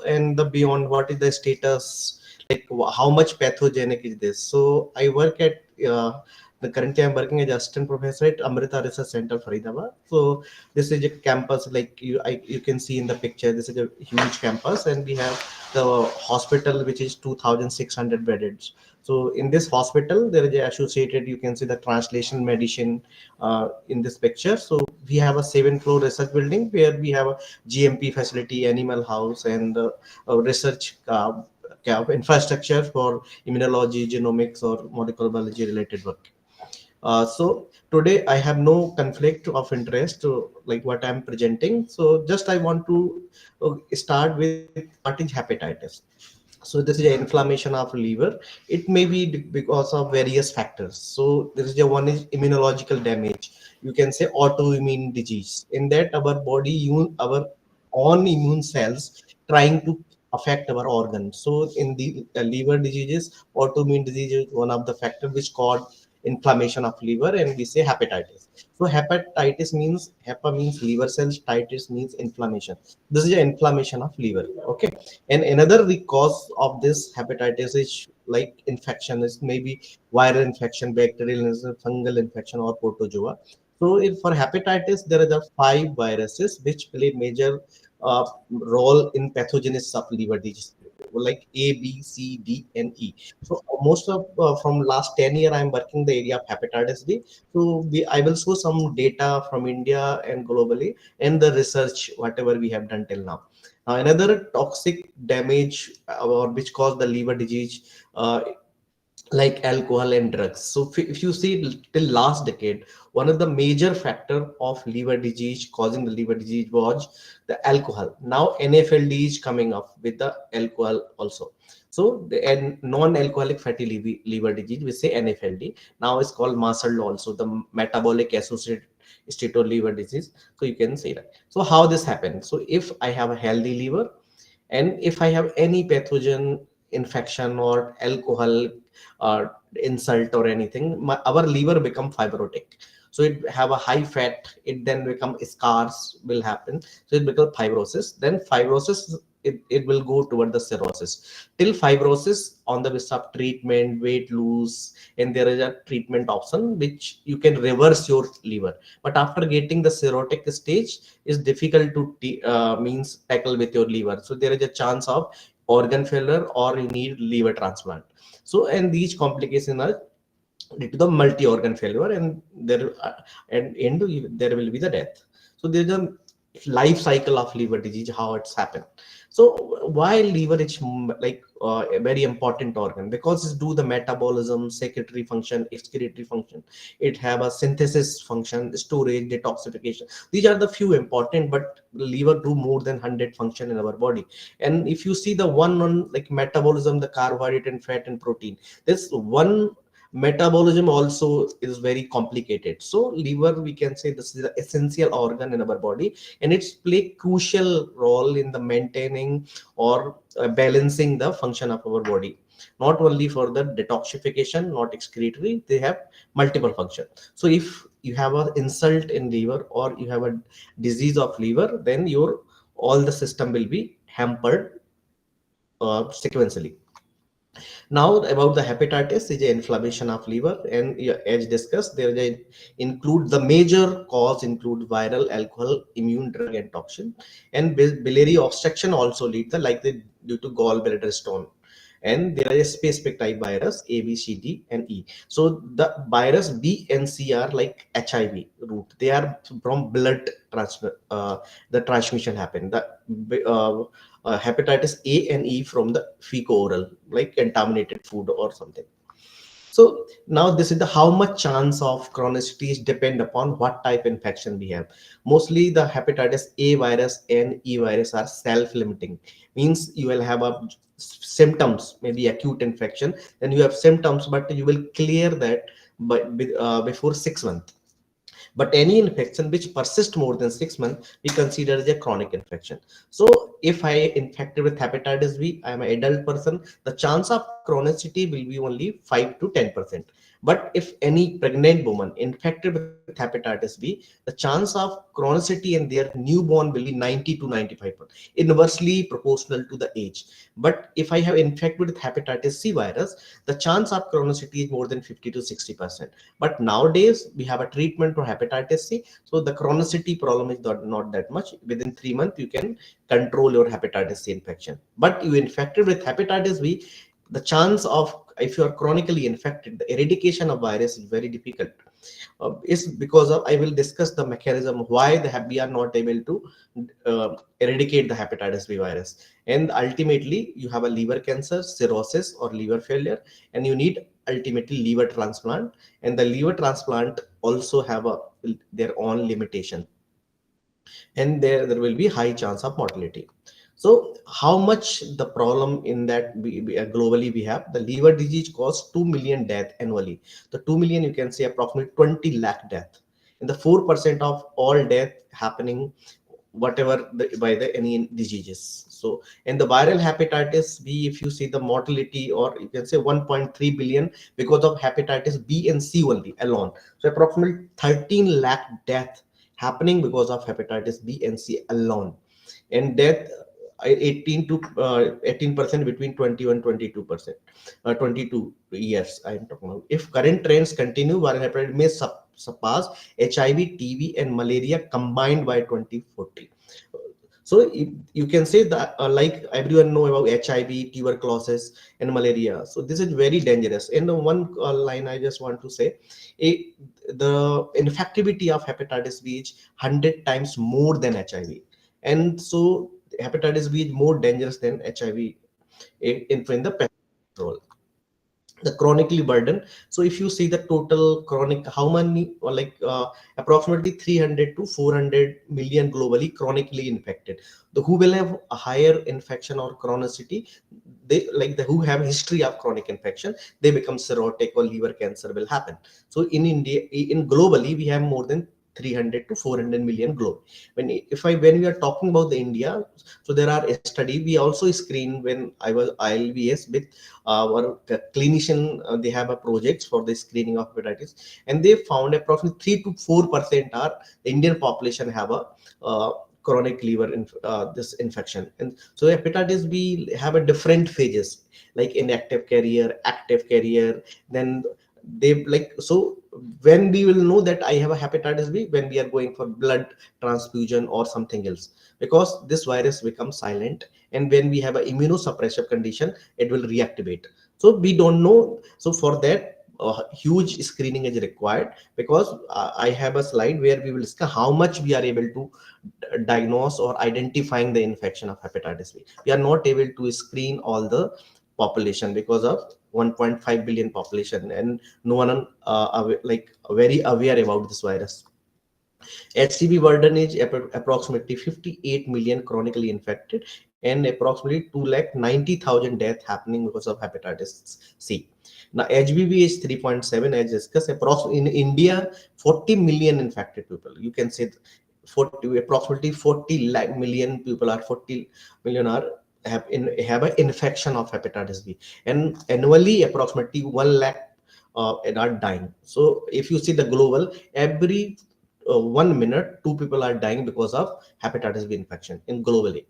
and the beyond, what is the status, like how much pathogenic is this. So I work at the currently I'm working as assistant professor at Amrita Research Center, Faridabad. So this is a campus, like you can see in the picture. This is a huge campus, and we have the hospital, which is 2,600 bedded. So in this hospital, there is a associated. You can see the translation medicine in this picture. So we have a 7-floor research building where we have a GMP facility, animal house, and research infrastructure for immunology, genomics, or molecular biology related work. So today I have no conflict of interest to like what I'm presenting. So just I want to start with what is hepatitis. So this is an inflammation of liver. It may be because of various factors. So there is a one is immunological damage. You can say autoimmune disease. In that our body, our own immune cells trying to affect our organs. So in the liver diseases, autoimmune disease is one of the factors which cause inflammation of liver, and we say hepatitis. So hepatitis means, hepa means liver cells, titis means inflammation. This is an inflammation of liver. Okay. And another cause of this hepatitis is like infection, is maybe viral infection, bacterial infection, fungal infection, or protozoa. So if for hepatitis, there are the 5 viruses which play major role in pathogenesis of liver disease, like A, B, C, D, and E. So most of from last 10 year, I'm working the area of hepatitis B. So I will show some data from India and globally, and the research whatever we have done till now. Now, another toxic damage or which cause the liver disease, like alcohol and drugs. So if you see till last decade, one of the major factor of liver disease causing the liver disease was the alcohol. Now NFLD is coming up with the alcohol also. So the and non-alcoholic fatty liver disease, we say NFLD. Now it's called MASL also, the metabolic associated steatohepatitis disease. So you can say that. So how this happens? So if I have a healthy liver, and if I have any pathogen infection or alcohol or insult or anything, our liver become fibrotic. So it have a high fat, it then become scars will happen. So it become fibrosis. Then fibrosis, it will go toward the cirrhosis. Till fibrosis, on the basis of treatment, weight lose, and there is a treatment option which you can reverse your liver. But after getting the cirrhotic stage, is difficult to means tackle with your liver. So there is a chance of organ failure or you need liver transplant. So and these complications are due to the multi-organ failure, and there and end there will be the death. So there's a life cycle of liver disease, how it's happened. So why liver is like a very important organ? Because it's do the metabolism, secretory function, excretory function. It have a synthesis function, storage, detoxification. These are the few important, but liver do more than 100 function in our body. And if you see the one on like metabolism, the carbohydrate and fat and protein, this one metabolism also is very complicated. So liver, we can say this is the essential organ in our body, and it's play crucial role in the maintaining or balancing the function of our body, not only for the detoxification, not excretory, they have multiple function. So if you have an insult in liver or you have a disease of liver, then your all the system will be hampered sequentially. Now about the hepatitis, is a inflammation of liver, and yeah, as discussed, there is a include the major cause include viral, alcohol, immune, drug, and toxin, and biliary obstruction also lead the like the due to gallbladder stone. And there is a specific type virus A, B, C, D, and E. So the virus B and C are like HIV route. They are from blood transfer. The transmission happen. Hepatitis A and E from the fecal-oral, like contaminated food or something. So now this is the how much chance of chronicity is depend upon what type infection we have. Mostly the hepatitis A virus and E virus are self-limiting. Means you will have a symptoms, maybe acute infection, then you have symptoms, but you will clear that before 6 months. But any infection which persists more than 6 months, we consider as a chronic infection. So if I infected with hepatitis B, I am an adult person, the chance of chronicity will be only 5 to 10%. But if any pregnant woman infected with hepatitis B, the chance of chronicity in their newborn will be 90 to 95%, inversely proportional to the age. But if I have infected with hepatitis C virus, the chance of chronicity is more than 50 to 60%. But nowadays we have a treatment for hepatitis C, so the chronicity problem is not that much. Within 3 months, you can control your hepatitis C infection. But you infected with hepatitis B, the chance of, if you are chronically infected, the eradication of virus is very difficult. Is because of, I will discuss the mechanism why we are not able to eradicate the hepatitis B virus. And ultimately, you have a liver cancer, cirrhosis, or liver failure, and you need ultimately liver transplant. And the liver transplant also have their own limitation, and there will be high chance of mortality. So how much the problem in that globally we have, the liver disease cause 2 million death annually. The 2 million, you can say approximately 20 lakh death, and the 4% of all death happening whatever by the any diseases. So in the viral hepatitis B, if you see the mortality, or you can say 1.3 billion because of hepatitis B and C only alone. So approximately 13 lakh death happening because of hepatitis B and C alone. And death 18 to 18% between 21 22%, 22 years I am talking about. If current trends continue, viral hepatitis may surpass HIV, TB, and malaria combined by 2040. So you can say that like everyone know about HIV, tuberculosis, and malaria. So this is very dangerous. And the one line I just want to say, the infectivity of hepatitis B is 100 times more than HIV. And so hepatitis B is more dangerous than HIV in the pest control. The chronically burden. So if you see the total chronic, how many, or like approximately 300 to 400 million globally chronically infected. The who will have a higher infection or chronicity, they like the who have history of chronic infection, they become cirrhotic or liver cancer will happen. So in India, in globally, we have more than 300 to 400 million globe. When we are talking about the India, so there are a study we also screen when I was ILBS with our clinician. They have a project for the screening of hepatitis, and they found approximately 3 to 4% are the Indian population have a chronic liver this infection. And so hepatitis B have a different phases, like inactive carrier, active carrier. Then they like, so when we will know that I have a hepatitis B, when we are going for blood transfusion or something else, because this virus becomes silent, and when we have an immunosuppressive condition, it will reactivate. So we don't know. So for that, huge screening is required, because I have a slide where we will discuss how much we are able to diagnose or identifying the infection of hepatitis B. We are not able to screen all the population because of 1.5 billion population, and no one like very aware about this virus. HCV burden is approximately 58 million chronically infected, and approximately 2,90,000 death happening because of hepatitis C. Now, HBV is 3.7, as discussed. In India, 40 million infected people. You can say 40, approximately 40 lakh million people are 40 million are have an infection of hepatitis B, and annually approximately 1 lakh are dying. So if you see the global, every 1 minute, two people are dying because of hepatitis B infection in globally.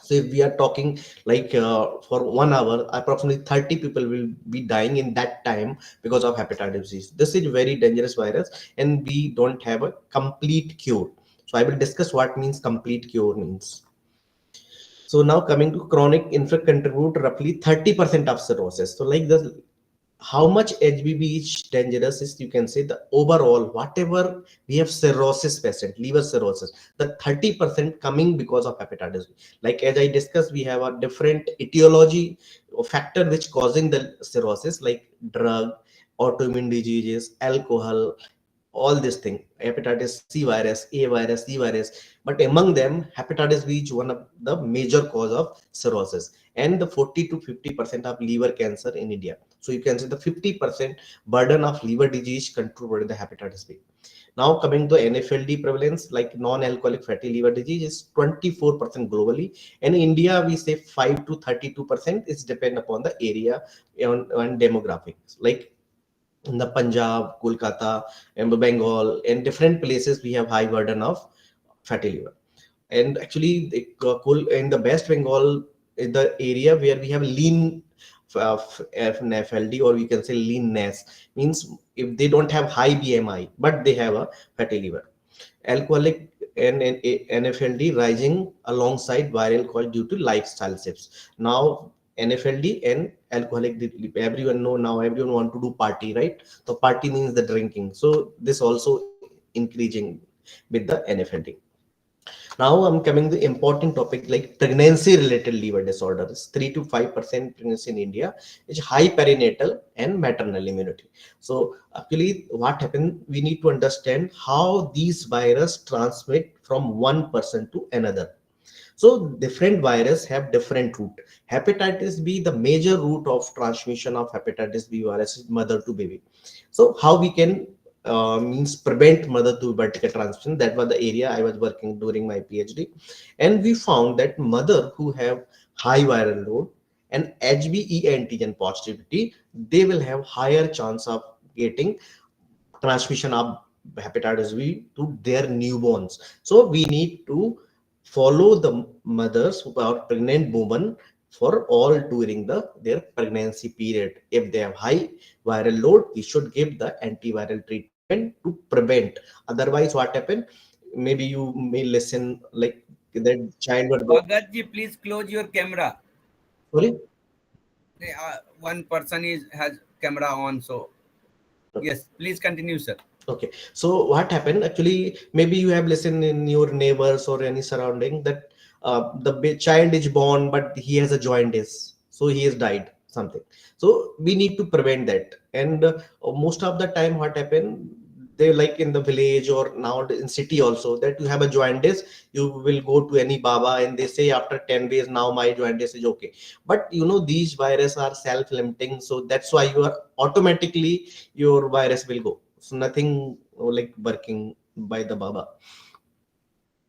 So if we are talking like for 1 hour, approximately 30 people will be dying in that time because of hepatitis disease. This is very dangerous virus, and we don't have a complete cure. So I will discuss what means complete cure means. So now coming to chronic infect contribute roughly 30% of cirrhosis. So like the how much HBV is dangerous is, you can say the overall whatever we have cirrhosis patient, liver cirrhosis, the 30% coming because of hepatitis B. Like as I discussed, we have a different etiology or factor which causing the cirrhosis, like drug, autoimmune diseases, alcohol, all this thing, hepatitis C virus, A virus, C virus. But among them, hepatitis B is one of the major cause of cirrhosis, and the 40 to 50% of liver cancer in India. So you can say the 50% burden of liver disease contributed the hepatitis B. Now coming to NFLD prevalence, like non-alcoholic fatty liver disease is 24% globally. And in India, we say 5 to 32% is depend upon the area and demographics. Like in the Punjab, Kolkata, and Bengal, and different places we have high burden of fatty liver. And actually, in the West Bengal, in the area where we have lean FLD, or we can say lean NAS, means if they don't have high BMI, but they have a fatty liver. Alcoholic and NFLD rising alongside viral cause due to lifestyle shifts. Now NFLD and alcoholic, everyone know now, everyone want to do party, right? So party means the drinking. So this also increasing with the NFLD. Now I'm coming to important topic like pregnancy related liver disorders. 3 to 5% pregnancy in India is high perinatal and maternal immunity. So actually what happened, we need to understand how these virus transmit from one person to another. So different virus have different route. Hepatitis B, the major route of transmission of hepatitis B virus is mother to baby. So how we can means prevent mother to vertical transmission? That was the area I was working during my PhD, and we found that mother who have high viral load and HBe antigen positivity, they will have higher chance of getting transmission of hepatitis B to their newborns. So we need to follow the mothers who are pregnant women for all during their pregnancy period. If they have high viral load, we should give the antiviral treatment to prevent. Otherwise, what happen? Maybe you may listen like that child would go. Bhagat ji, please close your camera. Sorry. One person has camera on, so yes, please continue, sir. Okay, so what happened actually? Maybe you have listened in your neighbors or any surrounding that child is born, but he has a jaundice, so he has died something. So we need to prevent that. And most of the time, what happened? They like in the village or now in city also that you have a jaundice, you will go to any Baba and they say after 10 days now my jaundice is okay. But you know these viruses are self-limiting, so that's why you are automatically your virus will go. So nothing like working by the Baba.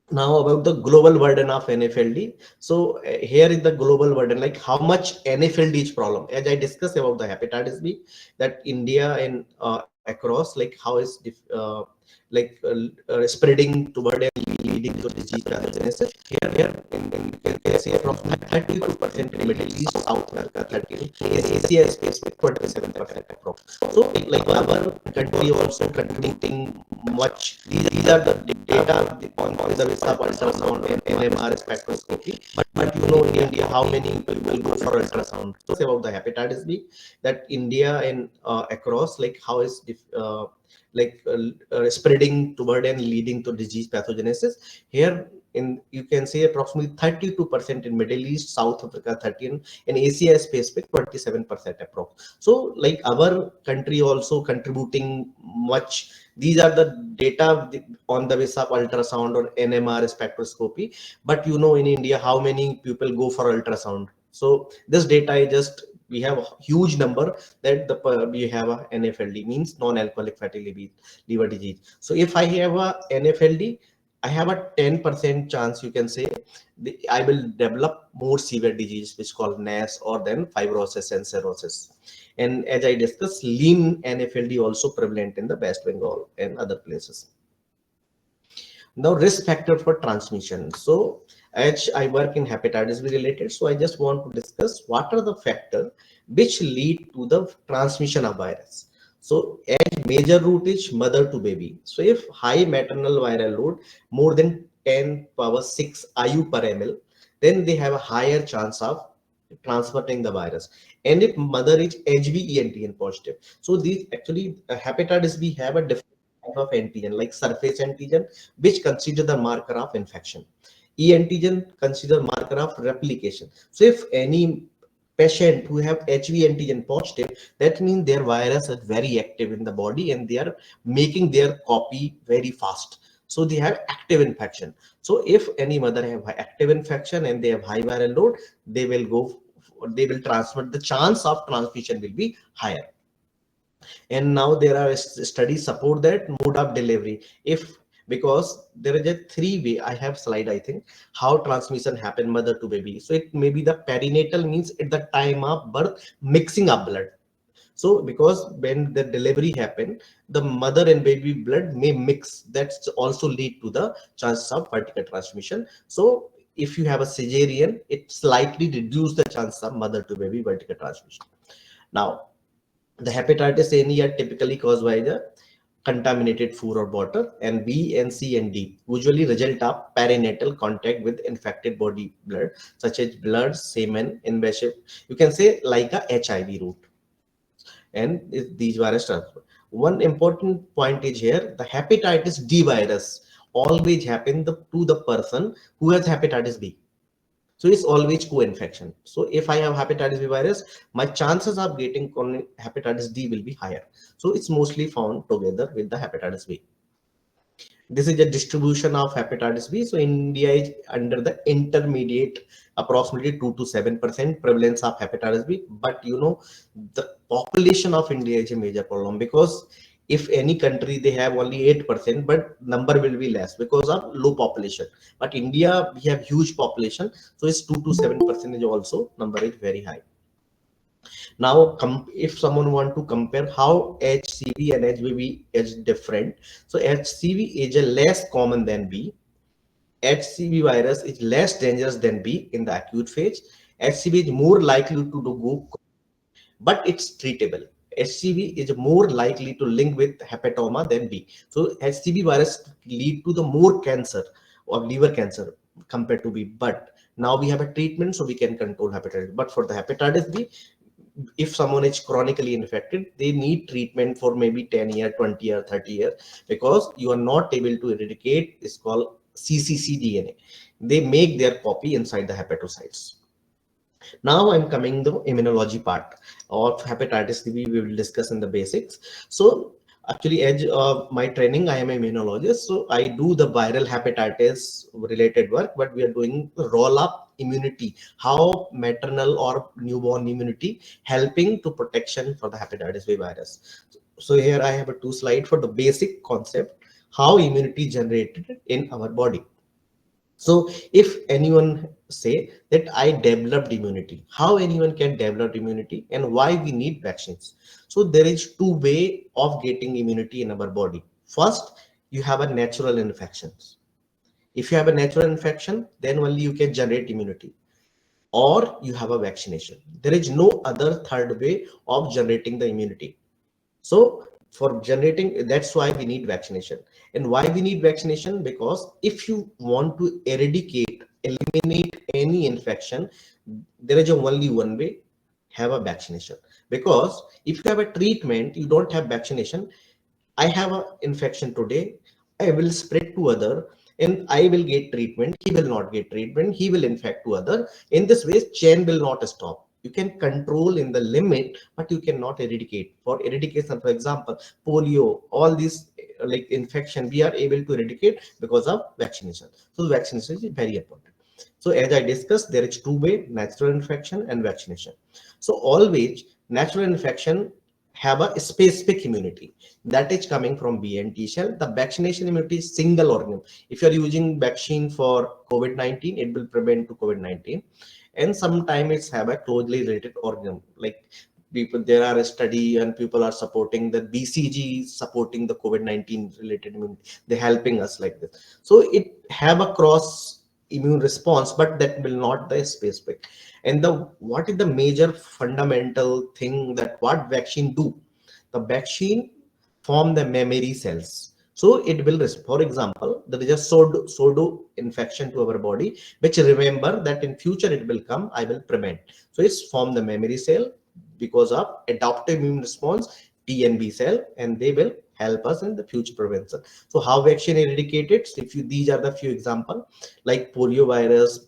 Now about the global burden of NFLD. So here is the global burden, like how much NFLD is problem. As I discussed about the hepatitis B, that India and across, like how is spreading toward and leading to disease pathogenesis. Here in you can say approximately 32% in Middle East, South America, 30 in Asia space with 27% approx. So like our country also contributing much. These are the data on the Visa ultrasound and NMR spectroscopy. But you know in India how many people will go for ultrasound. So about the hepatitis B, that India and across, like how is spreading toward and leading to disease pathogenesis. Here in you can say approximately 32% in Middle East, South Africa 13, in Asia Pacific 27% approx. So like our country also contributing much. These are the data on the basis of ultrasound or NMR spectroscopy. But you know in India how many people go for ultrasound. So this data is just, we have a huge number that we have a NFLD, means non-alcoholic fatty liver disease. So if I have a NFLD, I have a 10% chance, you can say, I will develop more severe disease which called NAS or then fibrosis and cirrhosis. And as I discussed, lean NFLD also prevalent in the West Bengal and other places. Now risk factor for transmission. So as I work in hepatitis B related, so I just want to discuss what are the factors which lead to the transmission of virus. So as major route is mother to baby. So if high maternal viral load more than 10 power 6 IU per ml, then they have a higher chance of transmitting the virus. And if mother is HBe antigen positive, so these actually hepatitis B have a different type of antigen like surface antigen, which consider the marker of infection. E antigen consider marker of replication. So if any patient who have HV antigen positive, that means their virus is very active in the body and they are making their copy very fast. So they have active infection. So if any mother have active infection and they have high viral load, they will go, they will transmit. The chance of transmission will be higher. And now there are studies support that mode of delivery. If because there is a three-way, I have slide, I think, how transmission happen mother to baby. So it may be the perinatal, means at the time of birth, mixing of blood. So because when the delivery happen, the mother and baby blood may mix. That's also lead to the chances of vertical transmission. So if you have a cesarean, it slightly reduce the chance of mother to baby vertical transmission. Now, the hepatitis A and E are typically caused by the contaminated food or water, and B and C and D usually result of perinatal contact with infected body blood, such as blood, semen, invasive. You can say like a HIV route, and these virus transfer. One important point is here: the hepatitis D virus always happen to the person who has hepatitis B. So it's always co-infection. So if I have hepatitis B virus, my chances of getting hepatitis D will be higher. So it's mostly found together with the hepatitis B. This is a distribution of hepatitis B. So India is under the intermediate, approximately 2 to 7% prevalence of hepatitis B. But you know, the population of India is a major problem, because if any country they have only 8%, but number will be less because of low population. But India, we have huge population, so it's 2 to 7% also number is very high. Now, if someone want to compare how HCV and HBV is different, so HCV is a less common than B. HCV virus is less dangerous than B in the acute phase. HCV is more likely to go, but it's treatable. HCV is more likely to link with hepatoma than B. So HCV virus lead to the more cancer or liver cancer compared to B. But now we have a treatment, so we can control hepatitis. But for the hepatitis B, if someone is chronically infected, they need treatment for maybe 10 year, 20 year, 30 year, because you are not able to eradicate. It's called cccDNA. They make their copy inside the hepatocytes. Now I'm coming to immunology part of hepatitis B. We will discuss in the basics. So actually, as my training, I am an immunologist. So I do the viral hepatitis related work, but we are doing roll up immunity, how maternal or newborn immunity helping to protection for the hepatitis B virus. So here I have a two slide for the basic concept, how immunity generated in our body. So if anyone say that I developed immunity, how anyone can develop immunity and why we need vaccines? So there is two way of getting immunity in our body. First, you have a natural infections. If you have a natural infection, then only you can generate immunity, or you have a vaccination. There is no other third way of generating the immunity. So for generating, that's why we need vaccination. And why we need vaccination? Because if you want to eradicate, eliminate any infection, there is only one way: have a vaccination. Because if you have a treatment, you don't have vaccination. I have an infection today, I will spread to other, and I will get treatment. He will not get treatment. He will infect to other. In this way, chain will not stop. You can control in the limit, but you cannot eradicate. For eradication, for example, polio, all these like infection, we are able to eradicate because of vaccination. So vaccination is very important. So as I discussed, there is two way: natural infection and vaccination. So always natural infection have a specific immunity that is coming from B and T cell. The vaccination immunity is single organ. If you are using vaccine for COVID-19, it will prevent to COVID-19. And sometimes it's have a closely related organ. Like people, there are a study and people are supporting that BCG is supporting the COVID-19 related immunity. They're helping us like this. So it have a cross immune response, but that will not the specific. And the what is the major fundamental thing that what vaccine do? The vaccine form the memory cells. So it will, for example, there is a pseudo infection to our body, which remember that in future it will come, I will prevent. So it's form the memory cell because of adaptive immune response, T and B cell, and they will help us in the future prevention. So how vaccine eradicated? If you, these are the few example, like polio virus,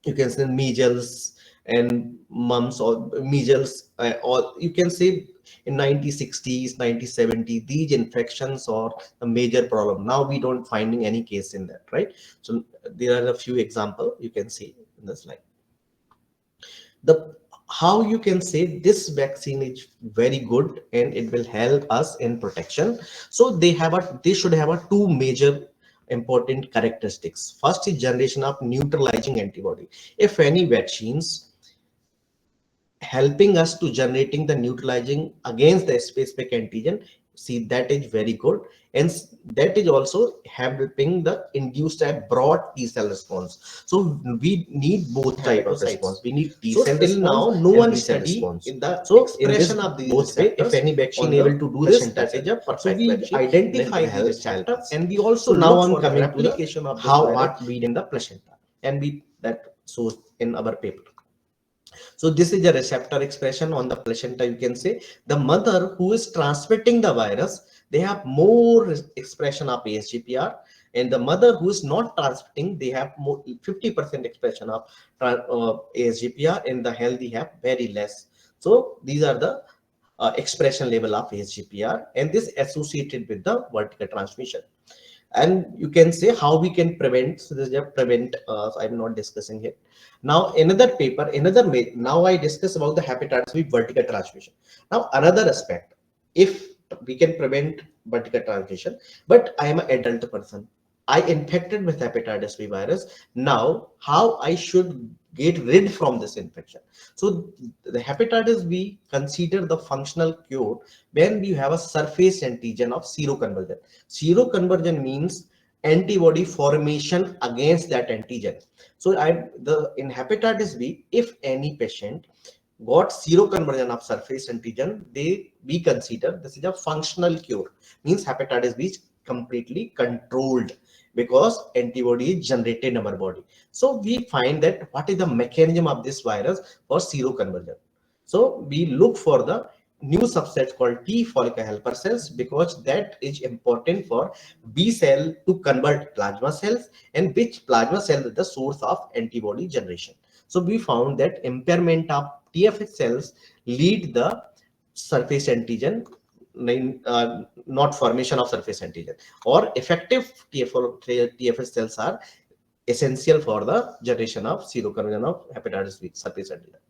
you can say measles and mumps or measles, or you can say in 1960s, 1970s, these infections are a major problem. Now we don't finding any case in that, right? So there are a few example you can see in the slide. The how you can say this vaccine is very good and it will help us in protection. So they should have a two major important characteristics. First is generation of neutralizing antibody. If any vaccines helping us to generating the neutralizing against the specific antigen. See, that is very good, and that is also helping the induced a broad T cell response. So we need both type of response. We need T cell response. Till now, no one study in the expression of these both way. If any vaccine able to do this, that is a perfect. So we identify the receptor, and we also now on coming to the how what we in the placenta, and we that shows in our paper. So this is a receptor expression on the placenta. You can say the mother who is transmitting the virus, they have more expression of ASGPR, and the mother who is not transmitting, they have more 50% expression of ASGPR, and the healthy have very less. So these are the expression level of ASGPR, and this associated with the vertical transmission. And you can say how we can prevent. So there's a prevent, I'm not discussing it now. Another paper, now I discuss about the hepatitis B vertical transmission. Now another aspect, if we can prevent vertical transmission, but I am an adult person, I infected with hepatitis B virus. Now how I should get rid from this infection? So the hepatitis B consider the functional cure when we have a surface antigen of seroconversion. Seroconversion means antibody formation against that antigen. So in hepatitis B, if any patient got seroconversion of surface antigen, we consider this is a functional cure. Means hepatitis B is completely controlled because antibody is generated in our body. So we find that what is the mechanism of this virus for seroconversion. So we look for the new subset called T follicular helper cells, because that is important for B cell to convert plasma cells, and which plasma cell is the source of antibody generation. So we found that impairment of TFH cells lead the surface antigen, not formation of surface antigen, or effective TFH cells are essential for the generation of seroconversion of hepatitis B surface antigen.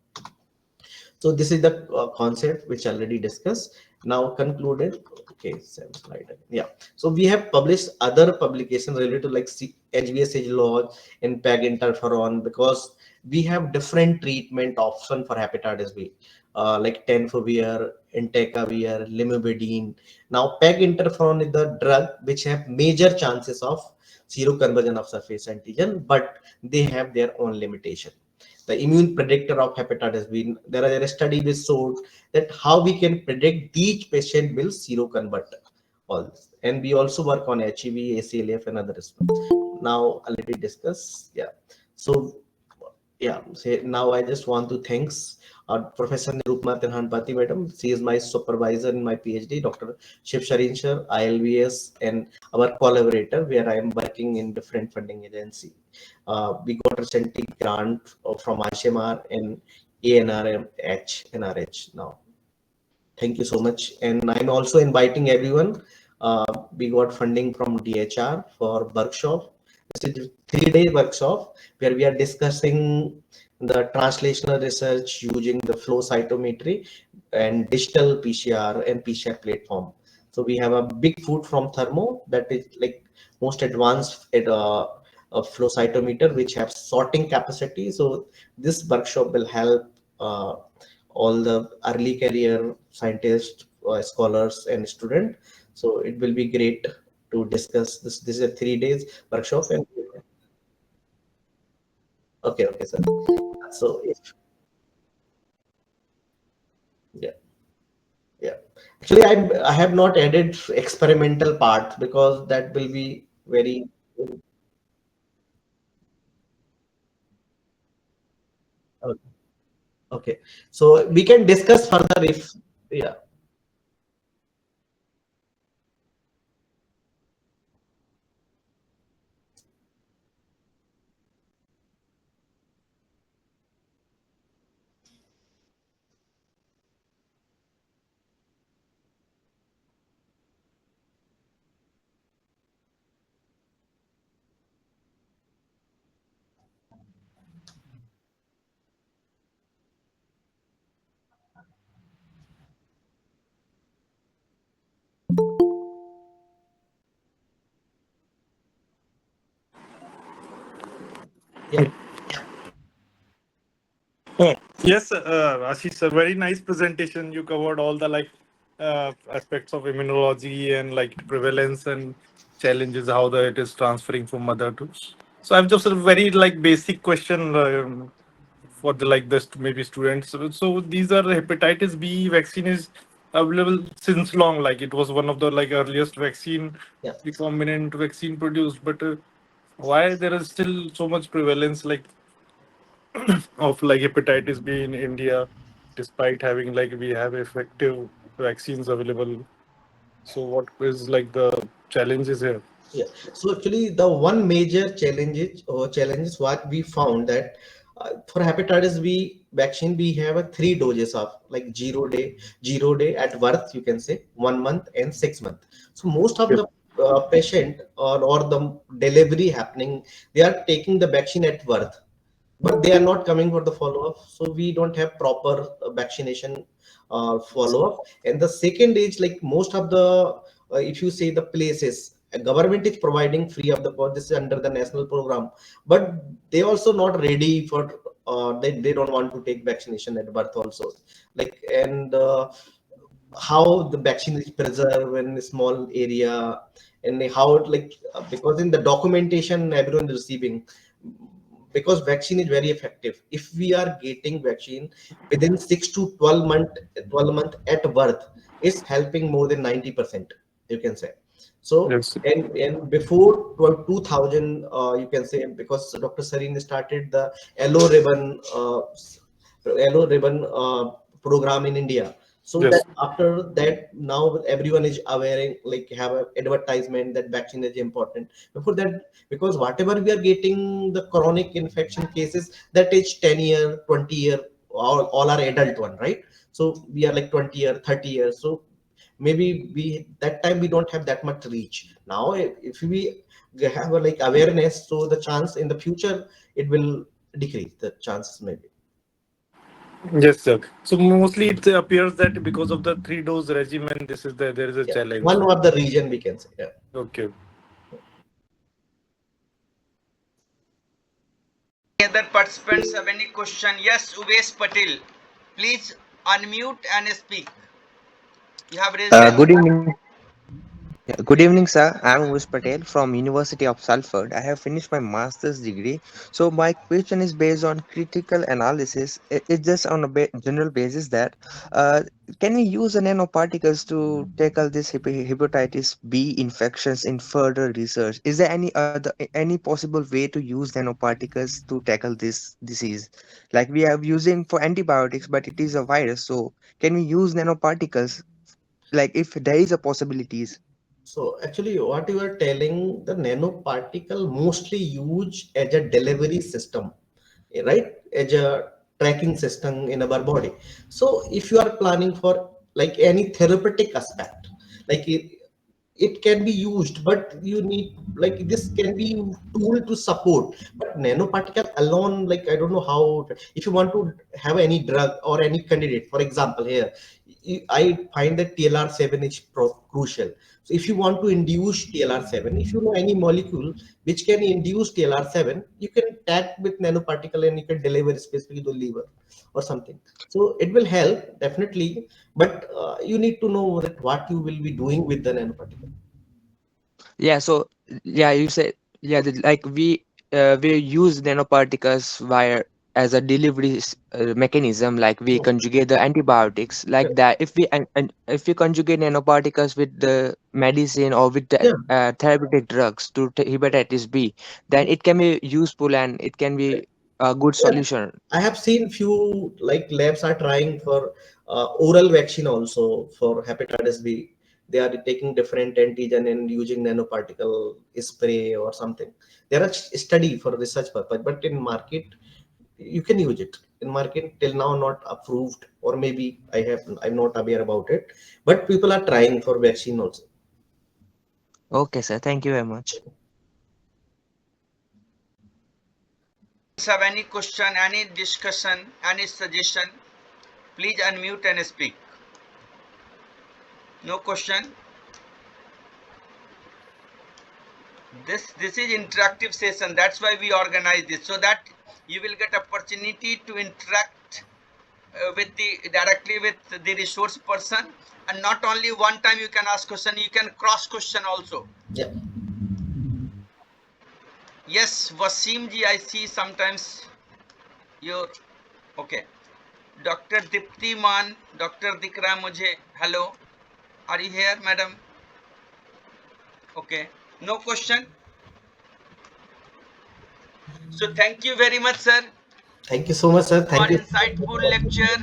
So this is the concept which already discussed. Now concluded. Okay, same slide. Yeah. So we have published other publications related to like HBsAg log and PEG interferon, because we have different treatment option for hepatitis B, like tenofovir, entecavir, limivudine. Now PEG interferon is the drug which have major chances of seroconversion of surface antigen, but they have their own limitation. The immune predictor of hepatitis B. There are a study which showed that how we can predict each patient will seroconvert all this. And we also work on HIV, ACLF, and other response. Now already discussed. Yeah. So yeah, say now I just want to thanks Professor Nirupma Tenhanpati madam. She is my supervisor in my PhD, Dr. Shiv Sharinsher, ILBS, and our collaborator, where I am working in different funding agency. We got recently grant from ICMR and NRH now. Thank you so much. And I'm also inviting everyone. We got funding from DHR for workshop. This is a 3-day workshop where we are discussing the translational research using the flow cytometry and digital PCR and PCR platform. So we have a big food from Thermo that is like most advanced flow cytometer, which have sorting capacity. So this workshop will help all the early career scientists, scholars, and students. So it will be great to discuss this. This is a 3 days workshop. And okay, okay, sir. So if, yeah, yeah. Actually, I have not added experimental part because that will be very okay. Okay. So we can discuss further if yeah. Yeah. Yes, Ashish, a very nice presentation. You covered all the aspects of immunology and like prevalence and challenges, how it is transferring from mother to. So I've just a very like basic question for the like this maybe students. So these are hepatitis B vaccine is available since long. Like it was one of the like earliest vaccine, Yeah. recombinant vaccine produced, but why there is still so much prevalence of like hepatitis B in India, despite having like we have effective vaccines available. So what is like the challenges here? Yeah. So actually, the one major challenge is what we found that for hepatitis B vaccine, we have a three doses of like 0 day at birth, you can say 1 month and 6 month. So most of Yes. the patient or the delivery happening, they are taking the vaccine at birth, but they are not coming for the follow-up, so we don't have proper vaccination follow-up. And the second is like most of the if you say the places government is providing free of the cost, this is under the national program, but they also not ready for they don't want to take vaccination at birth also, like. And how the vaccine is preserved in a small area, and how it like because in the documentation everyone is receiving, because vaccine is very effective. If we are getting vaccine within 6 to 12 month at birth, it's helping more than 90%, you can say. So Yes. and before 2000, you can say, because Dr. Sarin started the yellow ribbon program in India. So that Yes. after that, now everyone is aware, like have an advertisement that vaccine is important. Before that, because whatever we are getting the chronic infection cases, that is 10 year, 20 year, all are adult one, right? So we are like 20 year, 30 years. So maybe we that time we don't have that much reach. Now if we have a like awareness, so the chance in the future it will decrease the chances maybe. Yes, sir. So mostly it appears that because of the three dose regimen, this is there is a Yeah, challenge. one of the region we can say. Yeah. Okay. Any other participants have any question? Yes, Uves Patel. Please unmute and speak. You have raised your Good hand. evening. Yeah, good evening, sir. I'm Umesh Patel from University of Salford. I have finished my master's degree. So my question is based on critical analysis. It's just on a general basis that uh, can we use the nanoparticles to tackle this hepatitis B infections in further research? Is there any possible way to use nanoparticles to tackle this disease? Like we are using for antibiotics, but it is a virus. So can we use nanoparticles? Like if there is a possibilities. So actually, what you are telling, the nanoparticle mostly used as a delivery system, right? As a tracking system in our body. So if you are planning for like any therapeutic aspect, like it can be used, but you need like this can be tool to support. But nanoparticle alone, like I don't know how. If you want to have any drug or any candidate, for example, here I find that TLR7 is crucial. So if you want to induce TLR7, if you know any molecule which can induce TLR7, you can tag with nanoparticle and you can deliver specifically to liver or something. So it will help definitely, but you need to know that what you will be doing with the nanoparticle. Yeah, so yeah, you said yeah, like we use nanoparticles via as a delivery mechanism, like we Hmm. conjugate the antibiotics like that. If we and if we conjugate nanoparticles with the medicine or with the Yeah. therapeutic drugs to hepatitis B, then it can be useful and it can be a good Yeah, solution. I have seen few like labs are trying for oral vaccine also for hepatitis B. They are taking different antigen and using nanoparticle spray or something. There are study for research purpose, but in market you can use it. In market till now not approved, or maybe I'm not aware about it. But people are trying for vaccine also. Okay, sir. Thank you very much. Have any question, any discussion, any suggestion? Please unmute and speak. No question. This is interactive session. That's why we organize this, so that you will get opportunity to interact directly with the resource person, and not only one time you can ask question, you can cross question also. Yeah. Yes, Wasim ji, I see sometimes your okay. Dr. Dipti Man, Dr. Dikra mujhe. Hello, are you here, madam? Okay, no question. So thank you very much, sir, Thank you so much, sir. for Thank you. insightful lecture,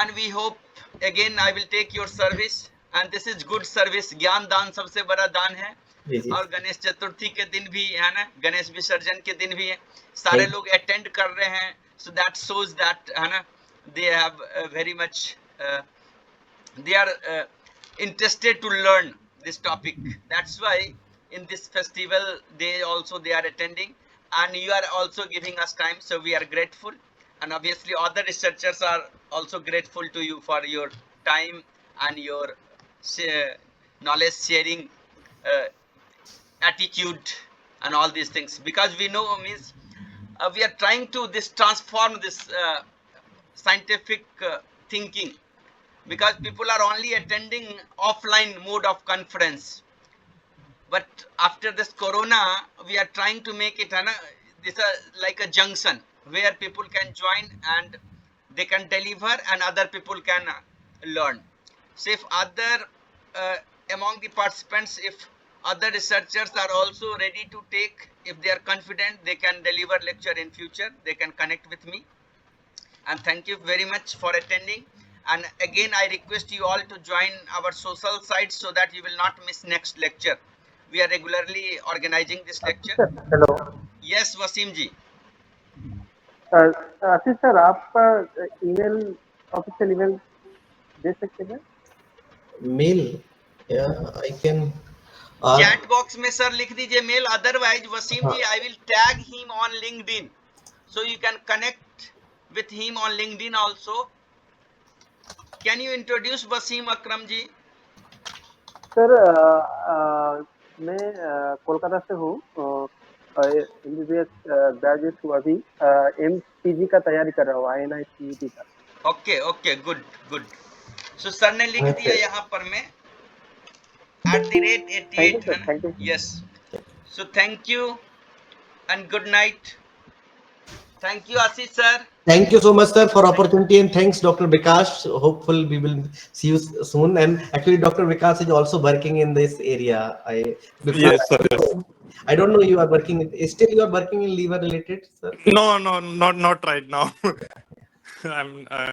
and we hope again I will take your service, and this is good service. ज्ञान दान सबसे बड़ा दान है, जी जी, और गणेश चतुर्थी के दिन भी है ना, गणेश विसर्जन के दिन भी है, सारे Thank- लोग अटेंड कर रहे हैं. So that shows that है ना, they have very much they are interested to learn this topic. That's why in this festival they also they are attending, and you are also giving us time, so we are grateful, and obviously other researchers are also grateful to you for your time and your knowledge sharing attitude and all these things, because we know means we are trying to this transform this scientific thinking, because people are only attending offline mode of conference, but after this corona we are trying to make it this like a junction where people can join and they can deliver and other people can learn. So if other uh, among the participants, if other researchers are also ready to take, if they are confident they can deliver lecture in future, they can connect with me. And thank you very much for attending, and again I request you all to join our social sites so that you will not miss next lecture. We are regularly organizing this lecture. Hello Yes, Wasim ji. Ashish sir, आप email official email दे सकते हैं? mail. Yeah, I can. Chat box में sir लिख दीजिए mail, otherwise Wasim ji I will tag him on LinkedIn, so you can connect with him on LinkedIn also. Can you introduce Wasim Akram ji? Sir मैं कोलकाता से हूँ, MBBS graduate हूँ अभी, MPG का तैयारी कर रहा हूँ, INASL का. Okay, okay, good, good. So sir ने लिख दिया यहाँ पर में @88 थैंक यू है सर, ना. Thank you. Yes. So thank you and good night. Thank you, Ashish sir. Thank you so much, sir, for opportunity, and thanks, Dr. Vikas. Hopefully, we will see you soon. And actually, Dr. Vikas is also working in this area. Before, Yes, sir. Yes. I don't know you are working. Still, you are working in liver related, sir. No, not right now. I'm